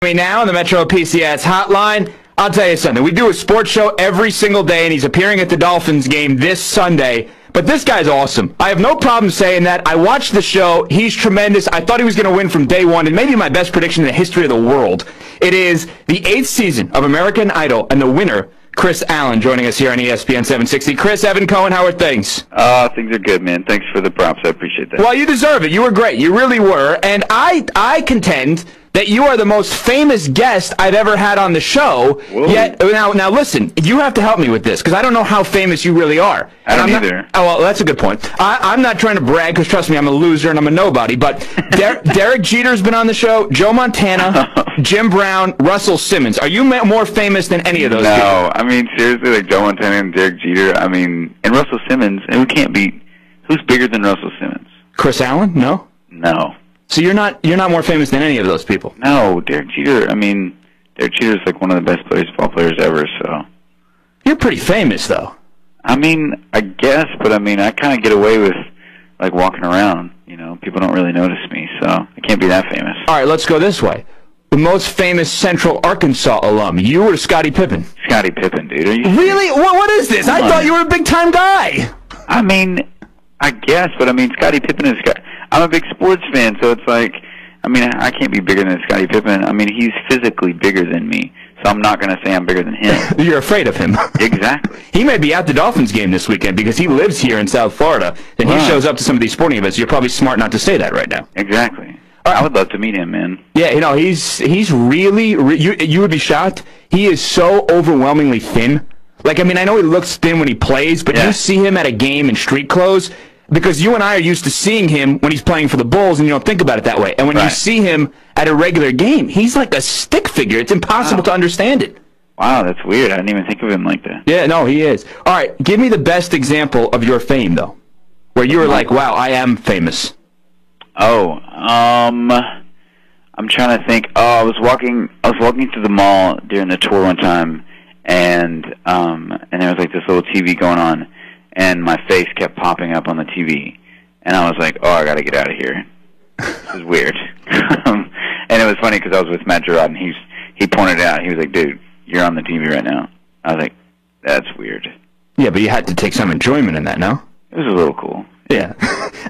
Me now on the Metro PCS hotline. I'll tell you something. We do a sports show every single day, and he's appearing at the Dolphins game this Sunday. But this guy's awesome. I have no problem saying that. I watched the show. He's tremendous. I thought he was going to win from day one, and maybe my best prediction in the history of the world. It is the 8th season of American Idol, and the winner, Kris Allen, joining us here on ESPN 760. Kris, Evan Cohen, how are things? Things are good, man. Thanks for the props. I appreciate that. Well, you deserve it. You were great. You really were. And I contend that you are the most famous guest I've ever had on the show. Whoa. Yet, now listen, you have to help me with this, because I don't know how famous you really are. I don't either. Oh, well, that's a good point. I'm not trying to brag, because trust me, I'm a loser and I'm a nobody, but Derek Jeter's been on the show, Joe Montana, Jim Brown, Russell Simmons. Are you more famous than any of those people? No, I mean, seriously, like Joe Montana and Derek Jeter, I mean, and Russell Simmons, and who's bigger than Russell Simmons? Kris Allen? No? No. So you're not more famous than any of those people? No, Derek Jeter, Derek Jeter's like one of the best baseball players ever, so. You're pretty famous, though. I mean, I guess, but I kind of get away with, like, walking around, you know. People don't really notice me, so I can't be that famous. All right, let's go this way. The most famous Central Arkansas alum, you or Scottie Pippen? Scottie Pippen, dude. Are you really? What is this? I thought you were a big-time guy. I mean, I guess, but Scottie Pippen is... I'm a big sports fan, so it's like, I can't be bigger than Scottie Pippen. He's physically bigger than me, so I'm not going to say I'm bigger than him. You're afraid of him. Exactly. He may be at the Dolphins game this weekend because he lives here in South Florida, and he shows up to some of these sporting events. You're probably smart not to say that right now. Exactly. I would love to meet him, man. Yeah, he's really you would be shocked. He is so overwhelmingly thin. Like, I know he looks thin when he plays, but you see him at a game in street clothes, because you and I are used to seeing him when he's playing for the Bulls, and you don't think about it that way. And when you see him at a regular game, he's like a stick figure. It's impossible to understand it. Wow, that's weird. I didn't even think of him like that. Yeah, no, he is. All right, give me the best example of your fame, though, where you were like, wow, I am famous. Oh, I'm trying to think. Oh, I was walking through the mall during the tour one time, and there was like this little TV going on, and my face kept popping up on the TV, and I was like, oh, I got to get out of here. This is weird. And it was funny because I was with Matt Gerard, and he pointed it out. He was like, dude, you're on the TV right now. I was like, that's weird. Yeah, but you had to take some enjoyment in that, no? It was a little cool. Yeah.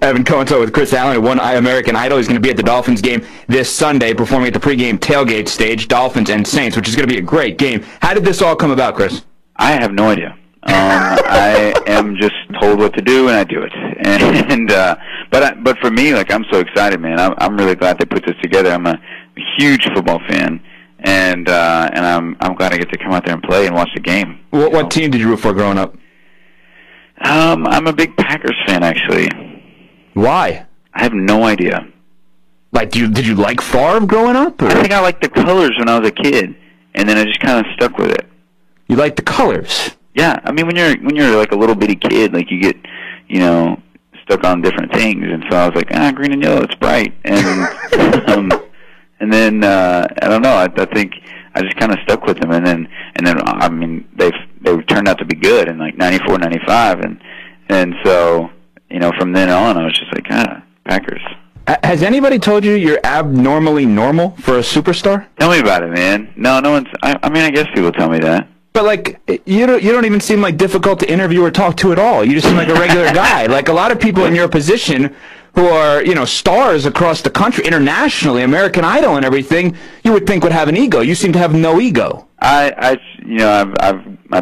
Evan Cohen with Kris Allen, who won American Idol. He's going to be at the Dolphins game this Sunday, performing at the pregame tailgate stage, Dolphins and Saints, which is going to be a great game. How did this all come about, Kris? I have no idea. I am just told what to do, and I do it. But for me, like, I'm so excited, man. I'm really glad they put this together. I'm a huge football fan, and I'm glad I get to come out there and play and watch the game. What team did you root for growing up? I'm a big Packers fan, actually. Why? I have no idea. Like, did you like Favre growing up? Or? I think I liked the colors when I was a kid, and then I just kind of stuck with it. You like the colors? Yeah, when you're like a little bitty kid, like, you get, stuck on different things, and so I was like, green and yellow, it's bright, and and then I don't know, I think I just kind of stuck with them, and then they turned out to be good in like 94, 95, and so from then on I was just like, Packers. Has anybody told you you're abnormally normal for a superstar? Tell me about it, man. No one's. I guess people tell me that. But, like, you don't even seem like difficult to interview or talk to at all. You just seem like a regular guy. Like, a lot of people in your position who are, stars across the country, internationally, American Idol and everything, you would think would have an ego. You seem to have no ego. My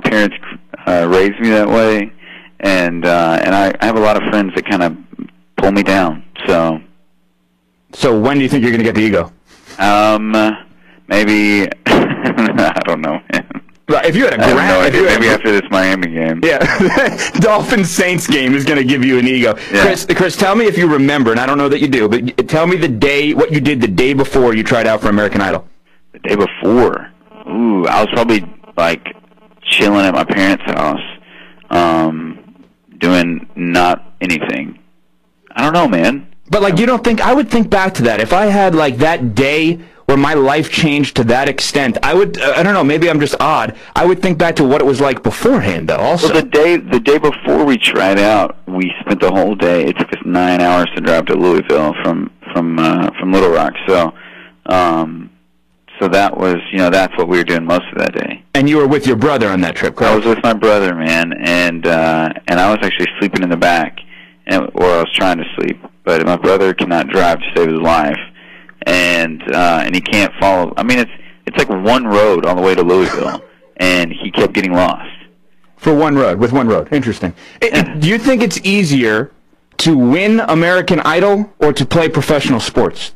parents raised me that way, and I have a lot of friends that kind of pull me down. So when do you think you're going to get the ego? Maybe I don't know, man. If you had maybe after this Miami game. Yeah, Dolphins Saints game is going to give you an ego. Yeah. Kris, tell me if you remember, and I don't know that you do, but tell me what you did the day before you tried out for American Idol. The day before? Ooh, I was probably like chilling at my parents' house, doing not anything. I don't know, man. But like, you don't think I would think back to that if I had like that day where my life changed to that extent, I would, I don't know, maybe I'm just odd. I would think back to what it was like beforehand, though, also. Well, the day before we tried out, we spent the whole day. It took us 9 hours to drive to Louisville from Little Rock. So So that was, that's what we were doing most of that day. And you were with your brother on that trip, correct? I was with my brother, man, and I was actually sleeping in the back, or I was trying to sleep. But my brother cannot drive to save his life, and he can't follow. I mean, it's like one road on the way to Louisville, and he kept getting lost. For one road, with one road. Interesting. Do you think it's easier to win American Idol or to play professional sports?